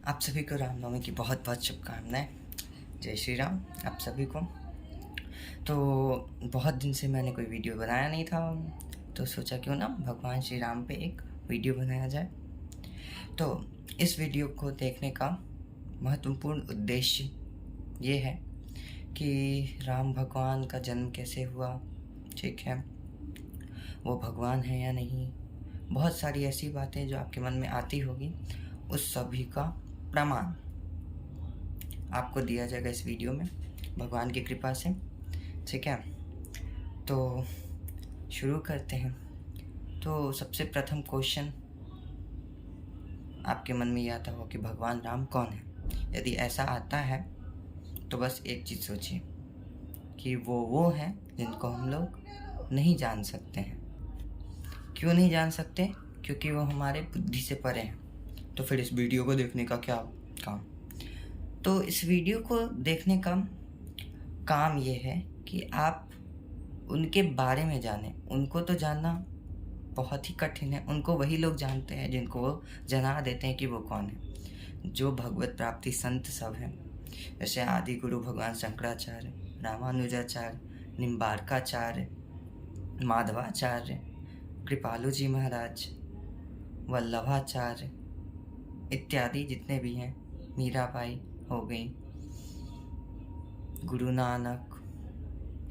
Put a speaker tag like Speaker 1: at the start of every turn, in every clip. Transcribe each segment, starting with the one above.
Speaker 1: आप सभी को रामनवमी की बहुत बहुत शुभकामनाएं। जय श्री राम आप सभी को। तो बहुत दिन से मैंने कोई वीडियो बनाया नहीं था, तो सोचा क्यों ना भगवान श्री राम पे एक वीडियो बनाया जाए। तो इस वीडियो को देखने का महत्वपूर्ण उद्देश्य ये है कि राम भगवान का जन्म कैसे हुआ, ठीक है, वो भगवान है या नहीं, बहुत सारी ऐसी बातें जो आपके मन में आती होगी, उस सभी का प्रमाण आपको दिया जाएगा इस वीडियो में भगवान की कृपा से, ठीक है। तो शुरू करते हैं। तो सबसे प्रथम क्वेश्चन आपके मन में ये आता हो कि भगवान राम कौन है। यदि ऐसा आता है तो बस एक चीज़ सोचिए कि वो हैं जिनको हम लोग नहीं जान सकते हैं। क्यों नहीं जान सकते? क्योंकि वो हमारे बुद्धि से परे हैं। तो फिर इस वीडियो को देखने का क्या काम? तो इस वीडियो को देखने का काम ये है कि आप उनके बारे में जानें। उनको तो जानना बहुत ही कठिन है, उनको वही लोग जानते हैं जिनको वो जना देते हैं कि वो कौन है। जो भगवत प्राप्ति संत सब हैं, जैसे आदि गुरु भगवान शंकराचार्य, रामानुजाचार्य, निम्बारकाचार्य, माधवाचार्य, कृपालु जी महाराज, वल्लभाचार्य इत्यादि जितने भी हैं, मीराबाई हो गई, गुरु नानक,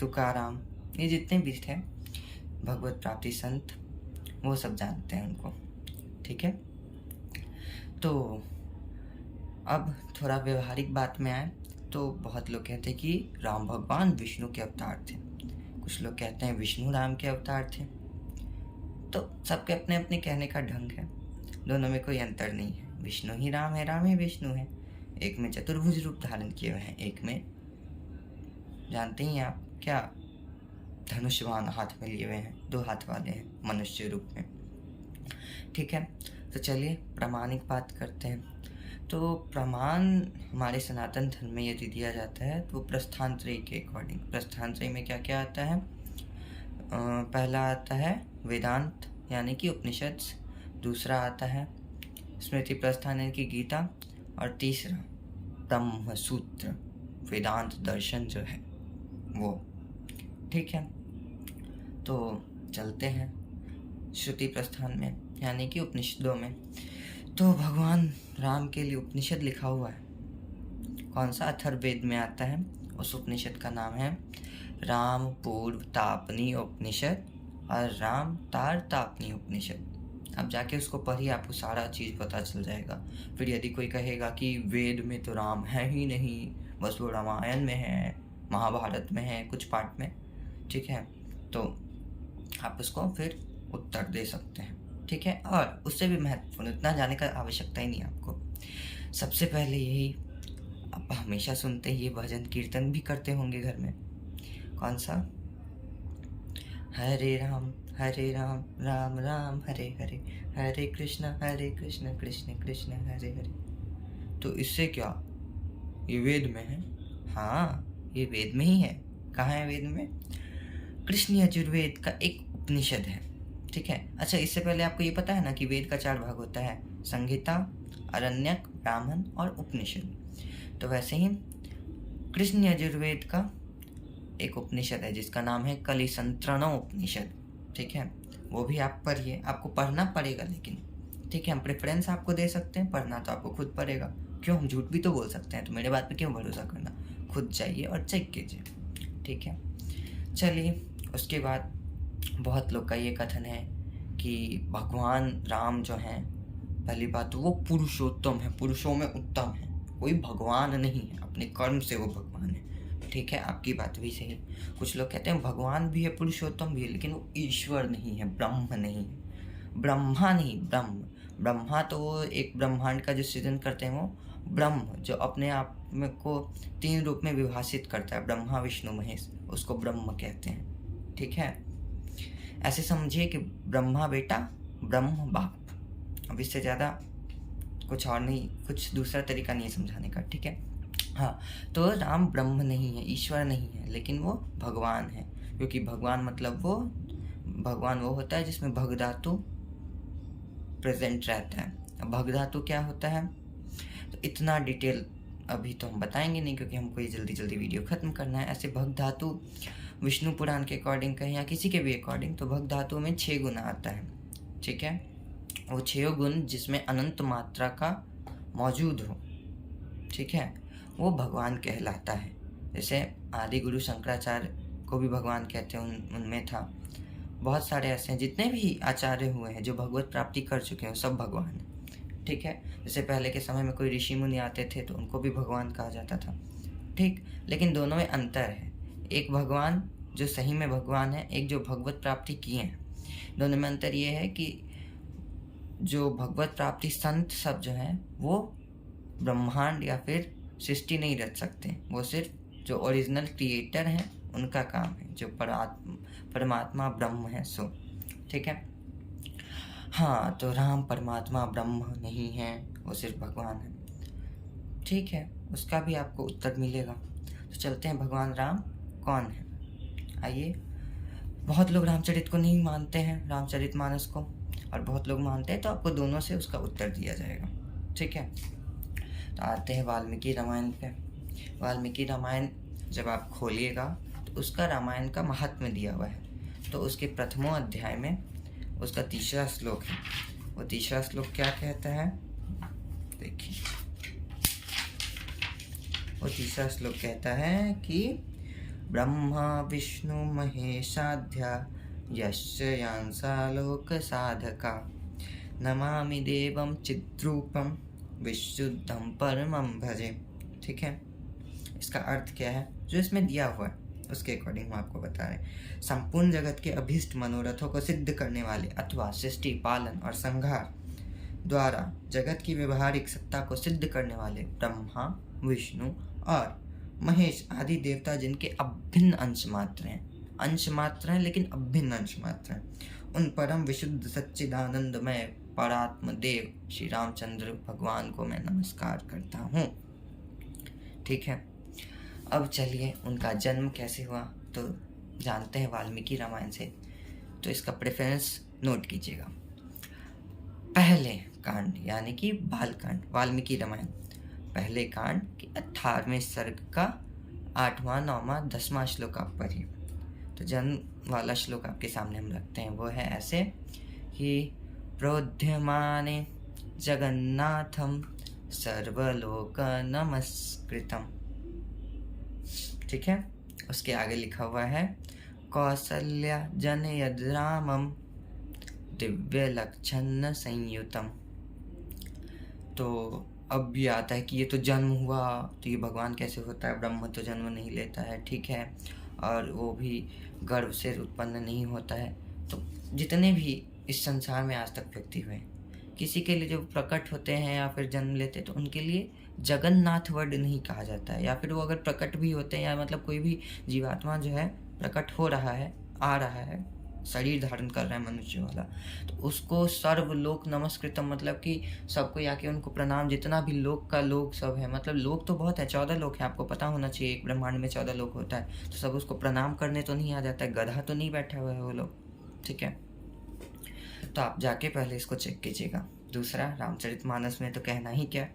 Speaker 1: तुकाराम, ये जितने भी थे भगवत प्राप्ति संत, वो सब जानते हैं उनको, ठीक है। तो अब थोड़ा व्यवहारिक बात में आए तो बहुत लोग कहते हैं कि राम भगवान विष्णु के अवतार थे, कुछ लोग कहते हैं विष्णु राम के अवतार थे। तो सबके अपने अपने कहने का ढंग है, दोनों में कोई अंतर नहीं है। विष्णु ही राम है, राम ही विष्णु है। एक में चतुर्भुज रूप धारण किए हुए हैं, एक में जानते ही आप क्या, धनुष्यवान हाथ में लिए हुए हैं, 2 हाथ वाले हैं मनुष्य रूप में, ठीक है। तो चलिए प्रामाणिक बात करते हैं। तो प्रमाण हमारे सनातन धर्म में यदि दिया जाता है तो प्रस्थानत्रयी के अकॉर्डिंग, प्रस्थानत्रयी में क्या क्या आता है? पहला आता है वेदांत यानी कि उपनिषद, दूसरा आता है स्मृति प्रस्थान यानी कि गीता, और तीसरा ब्रह्म सूत्र वेदांत दर्शन जो है वो, ठीक है। तो चलते हैं श्रुति प्रस्थान में यानी कि उपनिषदों में। तो भगवान राम के लिए उपनिषद लिखा हुआ है, कौन सा? अथर्ववेद में आता है। उस उपनिषद का नाम है राम पूर्व तापनी उपनिषद और राम तार तापनी उपनिषद। अब जाके उसको पढ़िए, आपको सारा चीज़ पता चल जाएगा। फिर यदि कोई कहेगा कि वेद में तो राम है ही नहीं, बस वो रामायण में है, महाभारत में है, कुछ पार्ट में, ठीक है, तो आप उसको फिर उत्तर दे सकते हैं, ठीक है। और उससे भी महत्वपूर्ण, इतना जाने का आवश्यकता ही नहीं आपको। सबसे पहले यही आप हमेशा सुनते ही, ये भजन कीर्तन भी करते होंगे घर में, कौन सा? हरे राम राम राम हरे हरे, हरे कृष्ण कृष्ण कृष्ण हरे हरे। तो इससे क्या, ये वेद में है? हाँ, ये वेद में ही है। कहाँ है वेद में? कृष्ण यजुर्वेद का एक उपनिषद है, ठीक है। अच्छा, इससे पहले आपको ये पता है ना कि वेद का 4 भाग होता है, संहिता, अरण्यक, ब्राह्मण और उपनिषद। तो वैसे ही कृष्ण यजुर्वेद का एक उपनिषद है जिसका नाम है कलिसंतरण उपनिषद, ठीक है। वो भी आप पढ़िए, आपको पढ़ना पड़ेगा लेकिन, ठीक है। हम प्रेफरेंस आपको दे सकते हैं, पढ़ना तो आपको खुद पड़ेगा। क्यों, हम झूठ भी तो बोल सकते हैं, तो मेरे बात पे क्यों भरोसा करना? खुद जाइए और चेक कीजिए, ठीक है। चलिए, उसके बाद बहुत लोग का ये कथन है कि भगवान राम जो हैं, पहली बात तो वो पुरुषोत्तम है, पुरुषों में उत्तम है, कोई भगवान नहीं है, अपने कर्म से वो भगवान है, ठीक है। आपकी बात भी सही। कुछ लोग कहते हैं भगवान भी है, पुरुषोत्तम भी है, लेकिन वो ईश्वर नहीं है, ब्रह्म नहीं है, ब्रह्मा नहीं, ब्रह्मा तो वो एक ब्रह्मांड का जो सृजन करते हैं, वो ब्रह्म जो अपने आप में को 3 रूप में विभाषित करता है, ब्रह्मा विष्णु महेश, उसको ब्रह्म कहते हैं, ठीक है। ऐसे समझिए कि ब्रह्मा बेटा, ब्रह्म बाप। अब इससे ज़्यादा कुछ और नहीं, कुछ दूसरा तरीका नहीं है समझाने का, ठीक है। हाँ, तो राम ब्रह्म नहीं है, ईश्वर नहीं है, लेकिन वो भगवान है, क्योंकि भगवान मतलब वो भगवान वो होता है जिसमें भगधातु प्रेजेंट रहता है। अब भगधातु क्या होता है? तो इतना डिटेल अभी तो हम बताएंगे नहीं, क्योंकि हमको ये जल्दी जल्दी वीडियो ख़त्म करना है। ऐसे भग धातु विष्णु पुराण के अकॉर्डिंग कहें या किसी के भी अकॉर्डिंग, तो भग धातु में 6 गुना आता है, ठीक है। वो 6 गुण जिसमें अनंत मात्रा का मौजूद हो, ठीक है, वो भगवान कहलाता है। जैसे आदि गुरु शंकराचार्य को भी भगवान कहते हैं, उनमें था। बहुत सारे ऐसे हैं, जितने भी आचार्य हुए हैं जो भगवत प्राप्ति कर चुके हैं, सब भगवान हैं, ठीक है। जैसे पहले के समय में कोई ऋषि मुनि आते थे तो उनको भी भगवान कहा जाता था, ठीक। लेकिन दोनों में अंतर है, एक भगवान जो सही में भगवान है, एक जो भगवत प्राप्ति किए हैं। दोनों में अंतर ये है कि जो भगवत प्राप्ति संत सब जो हैं वो ब्रह्मांड या फिर सृष्टि नहीं रच सकते, वो सिर्फ जो ओरिजिनल क्रिएटर हैं उनका काम है, जो परमात्मा ब्रह्म है, सो ठीक है। हाँ, तो राम परमात्मा ब्रह्म नहीं है, वो सिर्फ भगवान है, ठीक है। उसका भी आपको उत्तर मिलेगा। तो चलते हैं, भगवान राम कौन है, आइए। बहुत लोग रामचरित को नहीं मानते हैं, रामचरितमानस को, और बहुत लोग मानते हैं, तो आपको दोनों से उसका उत्तर दिया जाएगा, ठीक है। तो आते हैं वाल्मीकि रामायण पे। वाल्मीकि रामायण जब आप खोलिएगा तो उसका रामायण का महात्म्य दिया हुआ है। तो उसके प्रथमों अध्याय में उसका 3रा श्लोक है। वो 3रा श्लोक क्या कहता है, देखिए। वो 3रा श्लोक कहता है कि ब्रह्मा विष्णु महेशाध्या यस्य यांसा लोक साधका नमामि देवं चिद्रूपम विशुद्धम परमं भजे, ठीक है। इसका अर्थ क्या है जो इसमें दिया हुआ है, उसके अकॉर्डिंग हम आपको बता रहे हैं। संपूर्ण जगत के अभीष्ट मनोरथों को सिद्ध करने वाले अथवा सृष्टि पालन और संहार द्वारा जगत की व्यवहारिक सत्ता को सिद्ध करने वाले ब्रह्मा विष्णु और महेश आदि देवता, जिनके अभिन्न अंश मात्र हैं लेकिन अभिन्न अंश मात्र हैं, उन परम विशुद्ध सच्चिदानंदमय परात्म देव श्री रामचंद्र भगवान को मैं नमस्कार करता हूँ, ठीक है। अब चलिए उनका जन्म कैसे हुआ तो जानते हैं वाल्मीकि रामायण से। तो इसका प्रेफरेंस नोट कीजिएगा। पहले कांड यानी कि बालकांड, वाल्मीकि रामायण पहले कांड के 18वें सर्ग का 8वां 9वां 10वां श्लोक आप पढ़िए। तो जन्म वाला श्लोक आपके सामने हम रखते हैं, वो है ऐसे कि प्रोद्यमाने जगन्नाथम सर्वलोक नमस्कृतम, ठीक है। उसके आगे लिखा हुआ है कौसल्या जनयद रामम दिव्य लक्षण संयुतम। तो अब भी आता है कि ये तो जन्म हुआ, तो ये भगवान कैसे होता है, ब्रह्म तो जन्म नहीं लेता है, ठीक है, और वो भी गर्भ से उत्पन्न नहीं होता है। तो जितने भी इस संसार में आज तक व्यक्ति हुए, किसी के लिए जो प्रकट होते हैं या फिर जन्म लेते हैं, तो उनके लिए जगन्नाथ वर्ड नहीं कहा जाता है। या फिर वो अगर प्रकट भी होते हैं, या मतलब कोई भी जीवात्मा जो है प्रकट हो रहा है, आ रहा है, शरीर धारण कर रहा है मनुष्य वाला, तो उसको सर्वलोक नमस्कृतम, मतलब कि सबको आके उनको प्रणाम। जितना भी लोक का लोक सब है, मतलब लोक तो बहुत है, 14 लोक है, आपको पता होना चाहिए, एक ब्रह्मांड में 14 लोक होता है। तो सब उसको प्रणाम करने तो नहीं आ जाता है, गधा तो नहीं बैठा हुआ है वो लोग, ठीक है। तो आप जाके पहले इसको चेक कीजिएगा। दूसरा, रामचरितमानस में तो कहना ही क्या,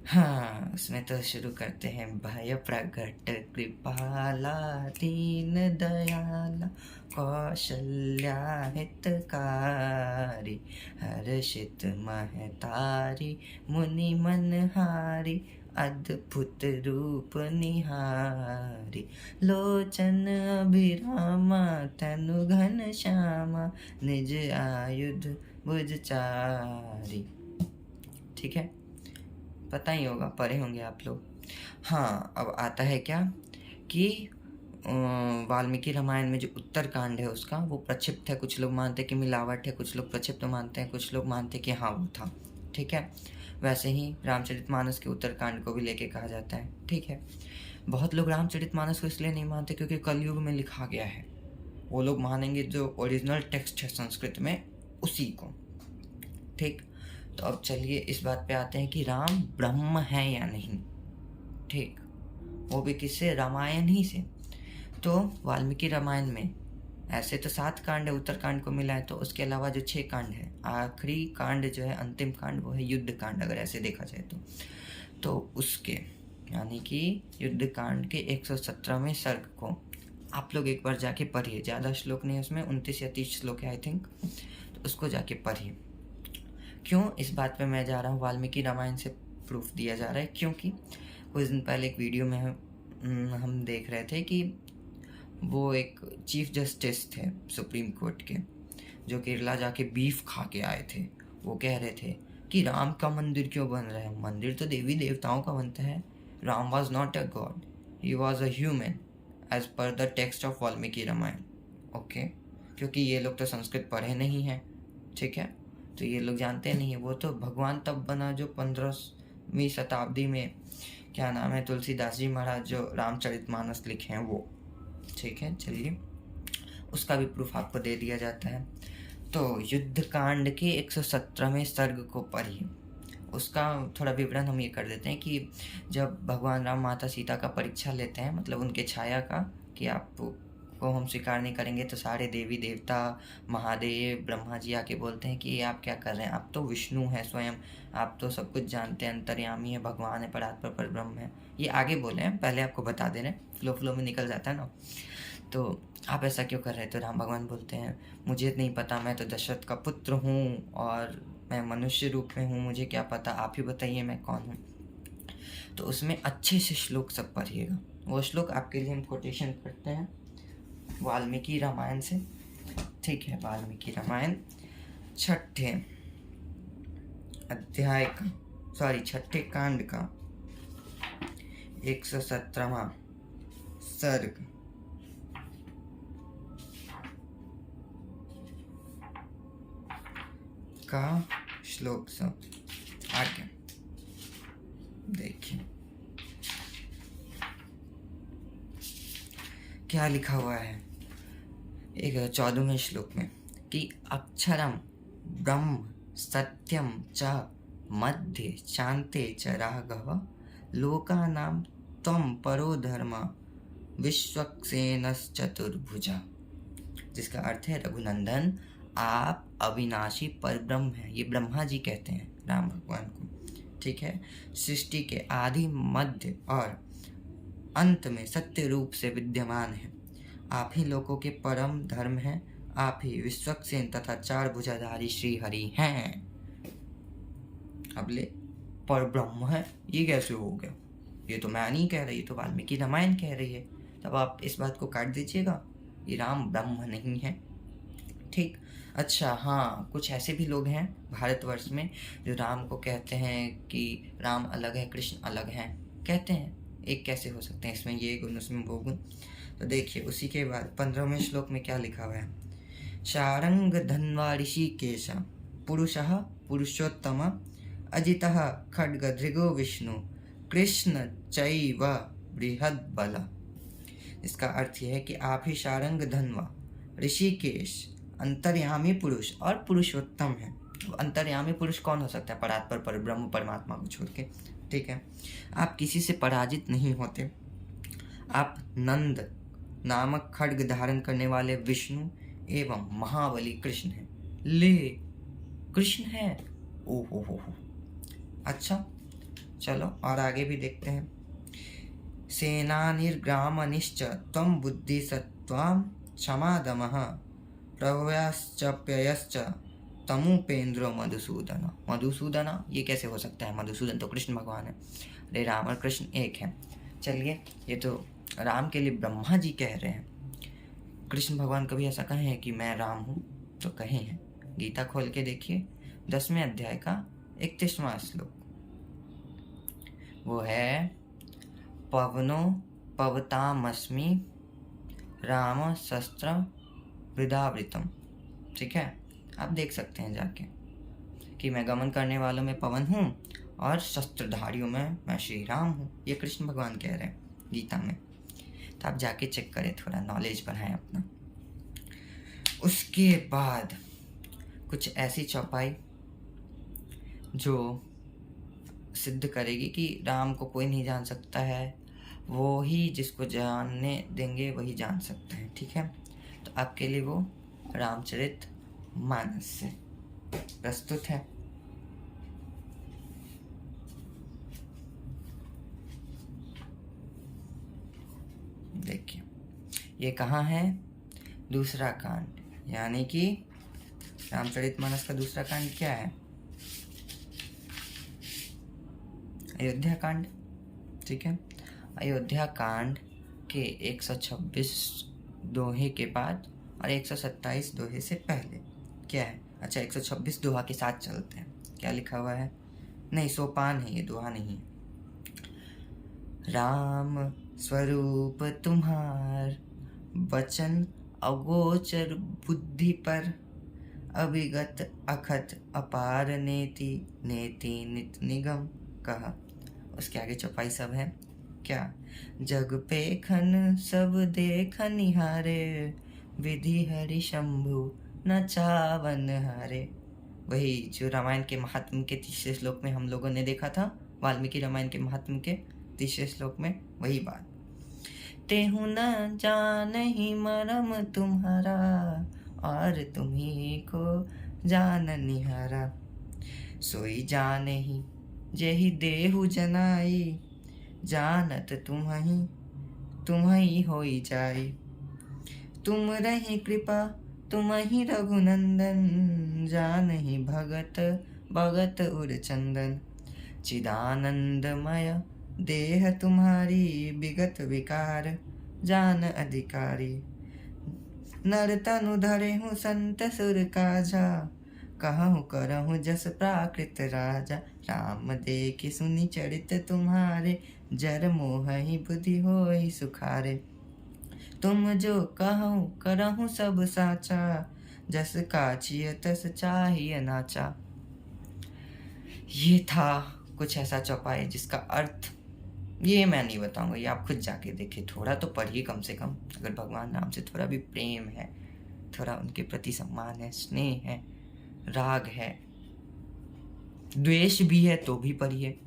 Speaker 1: हाँ, उसमें तो शुरू करते हैं भय प्रगट कृपाला दीन दयाला कौशल्या हितकारी हर्षित महतारी मुनि मनहारी अद्भुत रूप निहारी लोचन अभिरामा तनु घन श्यामा निज आयुध भुजचारी, ठीक है, पता ही होगा, पढ़े होंगे आप लोग। हाँ, अब आता है क्या कि वाल्मीकि रामायण में जो उत्तरकांड है उसका वो प्रक्षिप्त है। कुछ लोग मानते हैं कि मिलावट है, कुछ लोग प्रक्षिप्त मानते हैं, कुछ लोग मानते हैं कि हाँ वो था, ठीक है। वैसे ही रामचरितमानस के उत्तरकांड को भी लेके कहा जाता है, ठीक है। बहुत लोग रामचरितमानस को इसलिए नहीं मानते क्योंकि कलयुग में लिखा गया है। वो लोग मानेंगे जो ओरिजिनल टेक्स्ट है संस्कृत में उसी को, ठीक। तो अब चलिए इस बात पे आते हैं कि राम ब्रह्म है या नहीं, ठीक, वो भी किससे, रामायण ही से। तो वाल्मीकि रामायण में ऐसे तो 7 कांड है, उत्तरकांड को मिला है, तो उसके अलावा जो 6 कांड है, आखिरी कांड जो है, अंतिम कांड, वो है युद्ध कांड, अगर ऐसे देखा जाए तो उसके यानी कि युद्ध कांड के 117वें सर्ग को आप लोग एक बार जाके पढ़िए। ज़्यादा श्लोक नहीं है उसमें, 29 या 30 श्लोक है आई थिंक, तो उसको जाके पढ़िए। क्यों इस बात पे मैं जा रहा हूँ, वाल्मीकि रामायण से प्रूफ दिया जा रहा है, क्योंकि कुछ दिन पहले एक वीडियो में हम देख रहे थे कि वो एक चीफ जस्टिस थे सुप्रीम कोर्ट के, जो केरला जाके बीफ खा के आए थे। वो कह रहे थे कि राम का मंदिर क्यों बन रहा है, मंदिर तो देवी देवताओं का बनता है। Ram was not a god, he was a human as per the text of Valmiki Ramayana. Okay, क्योंकि ये लोग तो संस्कृत पढ़े नहीं हैं, ठीक है, तो ये लोग जानते नहीं है। वो तो भगवान तब बना जो 15वीं शताब्दी में, क्या नाम है, तुलसीदास जी महाराज जो रामचरितमानस लिखे हैं वो, ठीक है। चलिए, उसका भी प्रूफ आपको दे दिया जाता है। तो युद्ध कांड के 117वें सर्ग को पढ़िए। उसका थोड़ा विवरण हम ये कर देते हैं कि जब भगवान राम माता सीता का परीक्षा लेते हैं, मतलब उनके छाया का, कि आपको हम स्वीकार नहीं करेंगे, तो सारे देवी देवता, महादेव, ब्रह्मा जी आके बोलते हैं कि ये आप क्या कर रहे हैं, आप तो विष्णु हैं स्वयं, आप तो सब कुछ जानते हैं, अंतर्यामी है, भगवान है, परात्पर परब्रह्म है। ये आगे बोले हैं, पहले आपको बता दे रहे हैं, फ्लो में निकल जाता है ना। तो आप ऐसा क्यों कर रहे हैं? तो राम भगवान बोलते हैं, मुझे नहीं पता, मैं तो दशरथ का पुत्र हूँ और मैं मनुष्य रूप में हूँ, मुझे क्या पता, आप ही बताइए मैं कौन हूँ। तो उसमें अच्छे से श्लोक सब पढ़िएगा। वो श्लोक आपके लिए हम कोटेशन करते हैं वाल्मीकि रामायण से, ठीक है। वाल्मीकि रामायण 6ठे अध्याय का, सॉरी 6ठे कांड का 117वां सर्ग का श्लोक सब आगे देखिए क्या लिखा हुआ है। एक 14वें श्लोक में कि अक्षरम ब्रह्म सत्यम च मध्ये शांते च राघव लोकानां त्वं परो धर्म विश्वक्सेनश्चतुर्भुजा, जिसका अर्थ है, रघुनंदन आप अविनाशी परब्रह्म हैं। ये ब्रह्मा जी कहते हैं राम भगवान को, ठीक है। सृष्टि के आदि, मध्य और अंत में सत्य रूप से विद्यमान है। आप ही लोगों के परम धर्म हैं, आप ही विश्वक्सेन तथा 4 भुजाधारी श्री हरि हैं। अब ले परब्रह्म है, ये कैसे हो गया? ये तो मैं नहीं कह रही, तो वाल्मीकि रामायण कह रही है। तब आप इस बात को काट दीजिएगा, ये राम ब्रह्म नहीं है, ठीक। अच्छा, हाँ, कुछ ऐसे भी लोग हैं भारतवर्ष में जो राम को कहते हैं कि राम अलग है, कृष्ण अलग हैं, कहते हैं। एक कैसे हो सकते हैं, इसमें ये गुण उसमें वो गुण। तो देखिए उसी के बाद 15वें श्लोक में क्या लिखा हुआ है। शारंग धन्वा ऋषिकेश पुरुषः पुरुषोत्तम अजितः खड्ग धृगो विष्णु कृष्ण चैव बृहद बल। इसका अर्थ यह है कि आप ही शारंग धन्वा, ऋषिकेश, अंतर्यामी पुरुष और पुरुषोत्तम है। तो अंतर्यामी पुरुष कौन हो सकता है? परात्पर परब्रह्म परमात्मा को छोड़ के, ठीक है। आप किसी से पराजित नहीं होते। आप नंद नामक खड्ग धारण करने वाले विष्णु एवं महाबली कृष्ण हैं। ले कृष्ण है, ओ हो। अच्छा चलो और आगे भी देखते हैं। सेनानिर्ग्रामनिश्च त्वं बुद्धिसत्त्वं क्षमादमः प्रभवश्च तमुपेन्द्रो मधुसूदन। मधुसूदन ये कैसे हो सकता है? मधुसूदन तो कृष्ण भगवान है। अरे राम और कृष्ण एक हैं। चलिए, ये तो राम के लिए ब्रह्मा जी कह रहे हैं। कृष्ण भगवान कभी ऐसा कहे हैं कि मैं राम हूँ? तो कहे हैं। गीता खोल के देखिए 10वें अध्याय का 31वां श्लोक, वो है पवनो पवतामस्मि राम शस्त्र वृदावृतम, ठीक है। आप देख सकते हैं जाके कि मैं गमन करने वालों में पवन हूँ और शस्त्रधारियों में मैं श्री राम हूँ। ये कृष्ण भगवान कह रहे हैं गीता में। तो आप जाके चेक करें, थोड़ा नॉलेज बढ़ाएं अपना। उसके बाद कुछ ऐसी चौपाई जो सिद्ध करेगी कि राम को कोई नहीं जान सकता है, वो ही जिसको जानने देंगे वही जान सकता है, ठीक है। तो तो आपके लिए वो रामचरित मानस से प्रस्तुत है। देखिए ये कहाँ है, दूसरा कांड, यानी कि रामचरितमानस का दूसरा कांड क्या है, अयोध्या कांड। ठीक है, अयोध्या कांड के 126 दोहे के बाद और 127 दोहे से पहले क्या है, अच्छा 126 दोहा के साथ चलते हैं। क्या लिखा हुआ है, नहीं सोपान है ये, दोहा नहीं है। राम स्वरूप तुम्हार बचन अगोचर बुद्धि पर, अभिगत अखत अपार नेति नेति नित निगम कहा। उसके आगे चौपाई सब है क्या, जग पेखन सब देख निहारे, विधि हरि शंभु न चावन हारे। वही जो रामायण के महात्म के तीसरे श्लोक में हम लोगों ने देखा था, वाल्मीकि रामायण के महात्म के तीसरे श्लोक में वही बात। तेहु न जानहि मरम तुम्हारा, और तुम्ही को जान निहारा। सोई जानहि जेहि देहु जनाई, जानत तुम्हि होई जाई। तुम रही कृपा तुम्हि रघुनंदन, जानहि भगत भगत उर चंदन। चिदानंदमय देह तुम्हारी, विगत विकार जान अधिकारी। नर तनु धरे हूँ संत सुर काजा, कहूँ करहूँ जस प्राकृत राजा। राम देखि सुनि चरित तुम्हारे, जर मोहि बुद्धि होई सुखारे। तुम जो कहूँ करहूँ सब साचा, जस काचिय तस चाहिए नाचा। ये था कुछ ऐसा चौपाई जिसका अर्थ ये मैं नहीं बताऊंगा, ये आप खुद जाके देखिए, थोड़ा तो पढ़िए कम से कम। अगर भगवान राम से थोड़ा भी प्रेम है, थोड़ा उनके प्रति सम्मान है, स्नेह है, राग है, द्वेष भी है तो भी पढ़िए।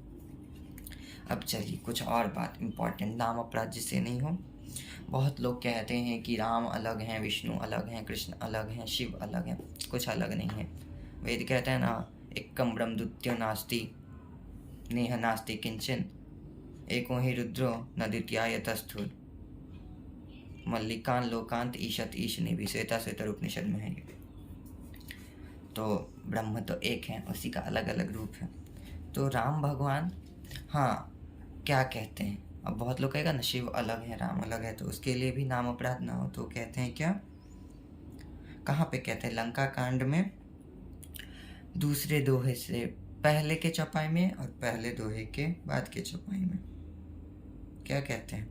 Speaker 1: अब चलिए कुछ और बात इम्पोर्टेंट, नाम अपराध जिससे नहीं हो। बहुत लोग कहते हैं कि राम अलग हैं, विष्णु अलग हैं, कृष्ण अलग हैं, शिव अलग हैं। कुछ अलग नहीं है। वेद कहते हैं ना, एकम ब्रह्म द्वितीयो नास्ति नेह नास्ति किंचन, एको ही रुद्रो न द्वितीयाय तस्थुर। मल्लिकान लोकांत ईशत ईशनी भी श्वेता श्वेतर उपनिषद में है ये। तो ब्रह्म तो एक है, उसी का अलग अलग रूप है। तो राम भगवान, हाँ क्या कहते हैं, अब बहुत लोग कहेगा ना शिव अलग है राम अलग है, तो उसके लिए भी नाम अपराध ना हो तो कहते हैं क्या, कहाँ पे कहते हैं, लंका कांड में दूसरे दोहे से पहले के चौपाई में और पहले दोहे के बाद के चौपाई में क्या कहते हैं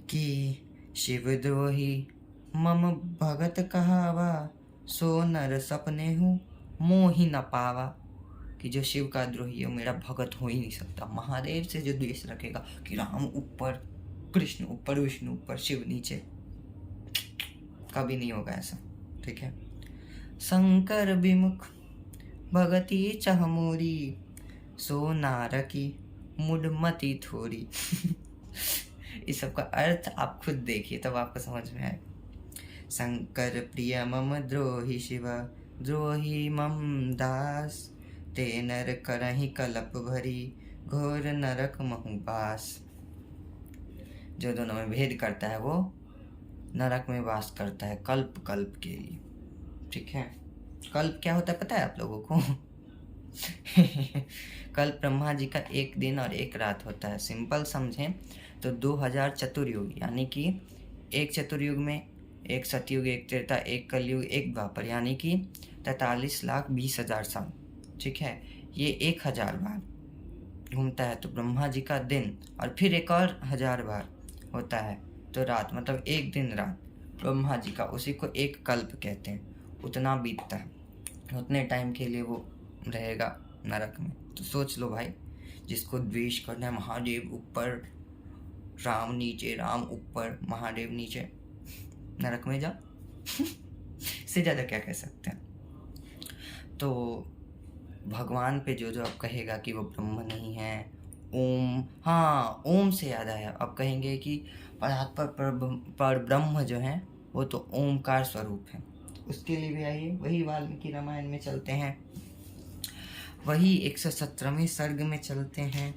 Speaker 1: कि शिवद्रोही मम भगत कहावा, सो नर सपने हूँ मोहि न पावा। कि जो शिव का द्रोही है मेरा भगत हो ही नहीं सकता। महादेव से जो द्वेष रखेगा कि राम ऊपर, कृष्ण ऊपर, विष्णु ऊपर, शिव नीचे, कभी नहीं होगा ऐसा। ठीक है, शंकर विमुख भगति चह मोरी, सो नारकी मुडमती थोरी। इस सब का अर्थ आप खुद देखिए तब आपको समझ में आए। शंकर प्रिय मम द्रोही शिवा, द्रोही मम दास, ते नर करहि कलप भरी, घोर नरक महु बास। जो दोनों में भेद करता है वो नरक में वास करता है कल्प कल्प के लिए। ठीक है, कल्प क्या होता है पता है आप लोगों को? कल्प ब्रह्मा जी का एक दिन और एक रात होता है। सिंपल समझें तो 2000 चतुर्युग, यानी कि एक चतुर्युग में एक सतयुग, एक त्रेता, एक कलयुग, एक द्वापर, यानी कि 43,20,000 साल। ठीक है, ये 1000 बार घूमता है तो ब्रह्मा जी का दिन, और फिर एक और 1000 बार होता है तो रात, मतलब एक दिन रात ब्रह्मा जी का, उसी को एक कल्प कहते हैं। उतना बीतता है, उतने टाइम के लिए वो रहेगा नरक में। तो सोच लो भाई, जिसको द्वेष करना है, महादेव ऊपर राम नीचे, राम ऊपर महादेव नीचे, नरक में जाओ। इससे ज़्यादा क्या कह सकते हैं। तो भगवान पे जो जो अब कहेगा कि वो ब्रह्म नहीं है, ओम, हाँ ओम से याद आया, अब कहेंगे कि पर ब्रह्म जो है वो तो ओमकार स्वरूप है। उसके लिए भी आइए वही वाल्मीकि रामायण में चलते हैं, वही 117वें सर्ग में चलते हैं,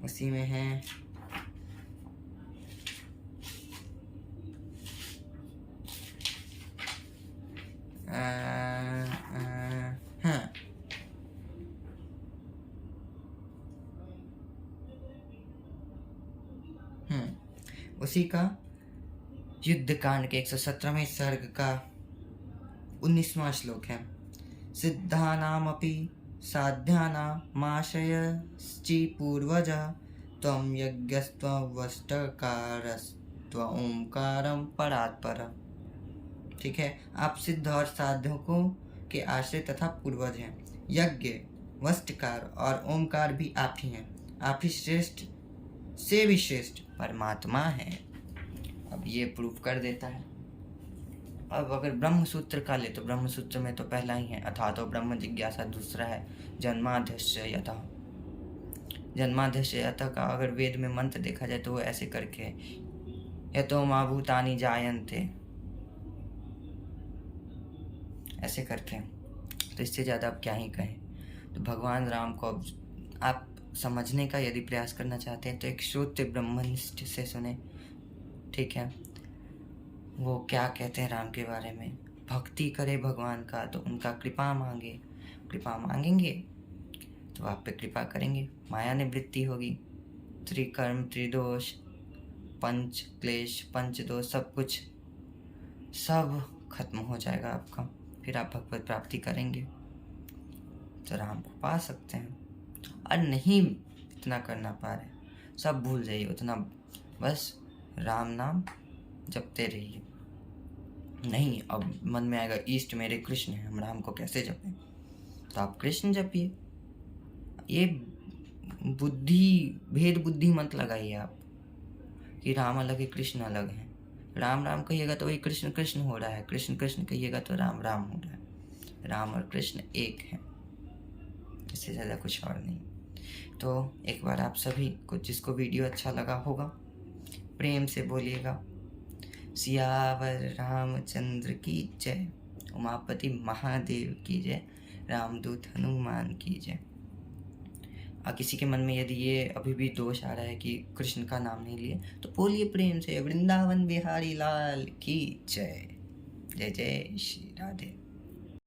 Speaker 1: उसी में है हाँ, उसी का युद्ध कांड के 117वें सर्ग का 19वां श्लोक है। सिद्धानामपि साध्यानामाशयश्चि पूर्वजः त्वं यज्ञस्त्ववष्टकारस्त्व ओंकारं परात्पर। ठीक है, आप सिद्ध और साधकों के आश्रय तथा पूर्वज हैं। यज्ञ, वष्टकार और ओंकार भी आप ही हैं। आप ही श्रेष्ठ से भी श्रेष्ठ परमात्मा है। अब ये प्रूफ कर देता है। अब अगर ब्रह्म सूत्र का ले तो ब्रह्म सूत्र में तो पहला ही है, अथा तो ब्रह्म जिज्ञासा, दूसरा है जन्माद्यस्य यतः। जन्माद्यस्य यतः का अगर वेद में मंत्र देखा जाए तो वो ऐसे करके यतो मा भूतानि जायन्ते, ऐसे करके। तो इससे ज़्यादा आप क्या ही कहें। तो भगवान राम को अब आप समझने का यदि प्रयास करना चाहते हैं तो एक श्रोत्र ब्रह्मनिष्ठ से सुने। ठीक है, वो क्या कहते हैं राम के बारे में। भक्ति करे भगवान का तो उनका कृपा मांगे, कृपा मांगेंगे तो आप पे कृपा करेंगे, माया निवृत्ति होगी। त्रिकर्म त्रिदोष पंच क्लेश पंच दोष सब कुछ सब खत्म हो जाएगा आपका, फिर आप भगवत प्राप्ति करेंगे तो राम को पा सकते हैं। और नहीं इतना करना पा रहे, सब भूल जाइए उतना, बस राम नाम जपते रहिए। नहीं, अब मन में आएगा ईष्ट मेरे कृष्ण है, हम राम को कैसे जपें, तो आप कृष्ण जपिए। ये बुद्धि भेद बुद्धि मत लगाइए आप कि राम अलग है कृष्ण अलग है। राम राम कहिएगा तो वही कृष्ण कृष्ण हो रहा है, कृष्ण कृष्ण कहिएगा तो राम राम हो रहा है। राम और कृष्ण एक है, इससे ज़्यादा कुछ और नहीं। तो एक बार आप सभी को जिसको वीडियो अच्छा लगा होगा प्रेम से बोलिएगा सियावर रामचंद्र की जय, उमापति महादेव की जय, रामदूत हनुमान की जय। किसी के मन में यदि ये अभी भी दोष आ रहा है कि कृष्ण का नाम नहीं लिए तो बोलिए प्रेम से वृंदावन बिहारी लाल की जय। जय जय श्री राधे।